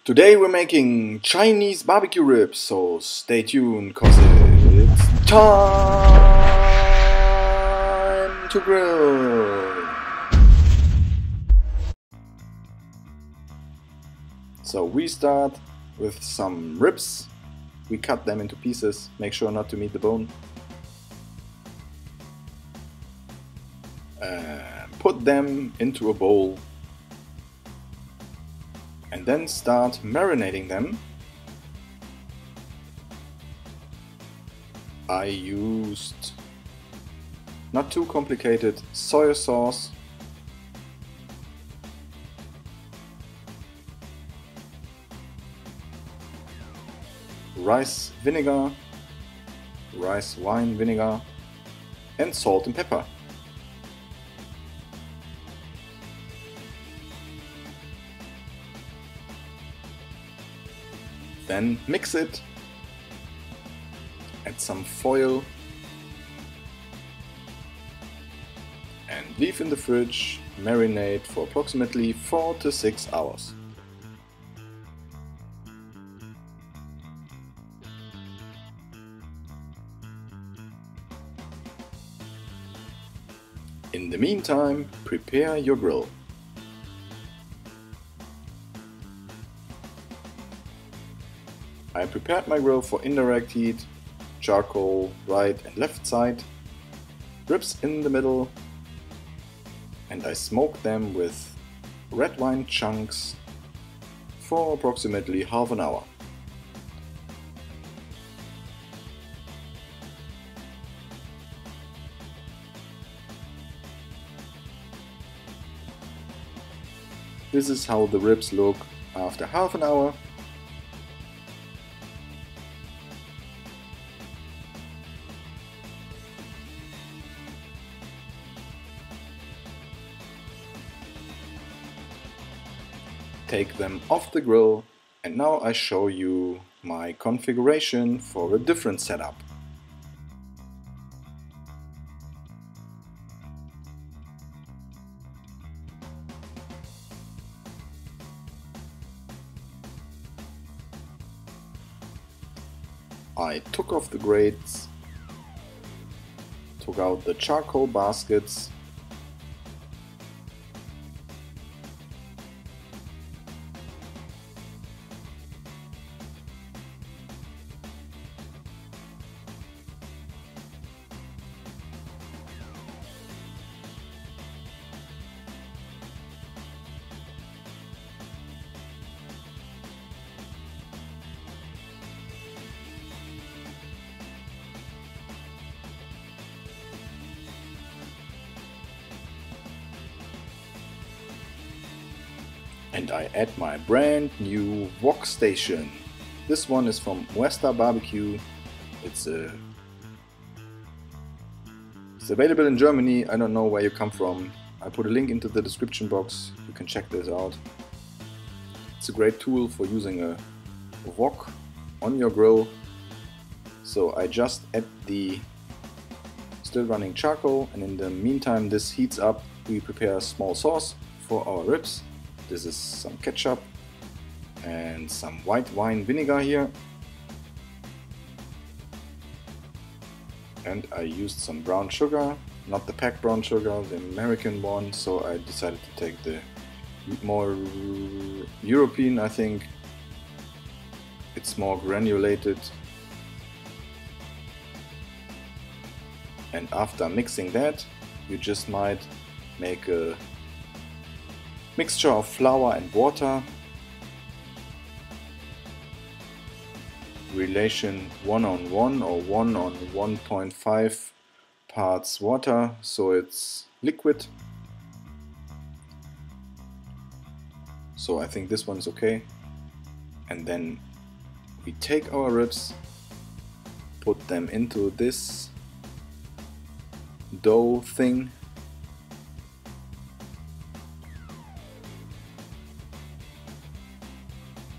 Today we're making Chinese barbecue ribs, so stay tuned cause it's time to grill. So we start with some ribs. We cut them into pieces, make sure not to meet the bone. Put them into a bowl and then start marinating them. I used, not too complicated, soy sauce, rice vinegar, rice wine vinegar, and salt and pepper. Then mix it, add some foil and leave in the fridge, marinate for approximately 4 to 6 hours. In the meantime, prepare your grill. I prepared my grill for indirect heat, charcoal right and left side, ribs in the middle, and I smoked them with red wine chunks for approximately half an hour. This is how the ribs look after half an hour. Take them off the grill, and now I show you my configuration for a different setup. I took off the grates, took out the charcoal baskets, and I add my brand new wok station. This one is from Westa Barbecue. It's available in Germany. I don't know where you come from. I put a link into the description box. You can check this out. It's a great tool for using a wok on your grill. So I just add the still running charcoal, and in the meantime this heats up. We prepare a small sauce for our ribs. This is some ketchup and some white wine vinegar here. And I used some brown sugar, not the packed brown sugar, the American one, so I decided to take the more European, I think. It's more granulated. And after mixing that, you just might make a mixture of flour and water, relation 1:1 or 1:1.5 parts water, so it's liquid. So I think this one is okay. And then we take our ribs, put them into this dough thing,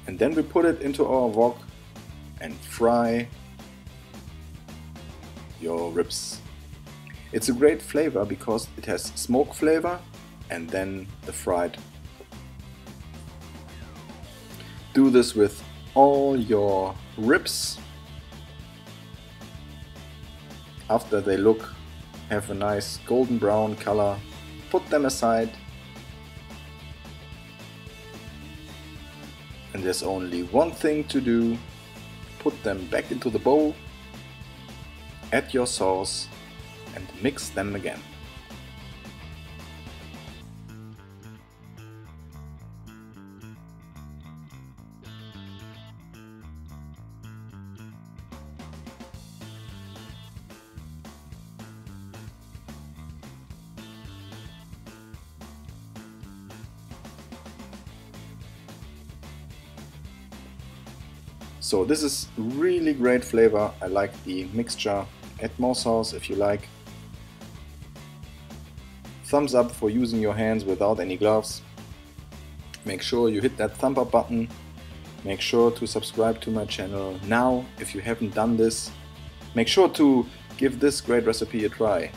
and then we put it into our wok and fry your ribs. It's a great flavor because it has smoke flavor and then the fried Do this with all your ribs. After they have a nice golden brown color, put them aside. And there's only one thing to do. Put them back into the bowl, add your sauce and mix them again. So this is really great flavor. I like the mixture. Add more sauce if you like. Thumbs up for using your hands without any gloves. Make sure you hit that thumb up button. Make sure to subscribe to my channel now if you haven't done this. Make sure to give this great recipe a try.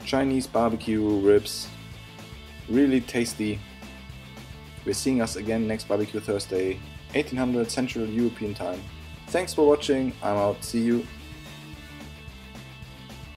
Chinese barbecue ribs, really tasty. We're seeing us again next Barbecue Thursday, 1800 Central European Time. Thanks for watching, I'm out, see you.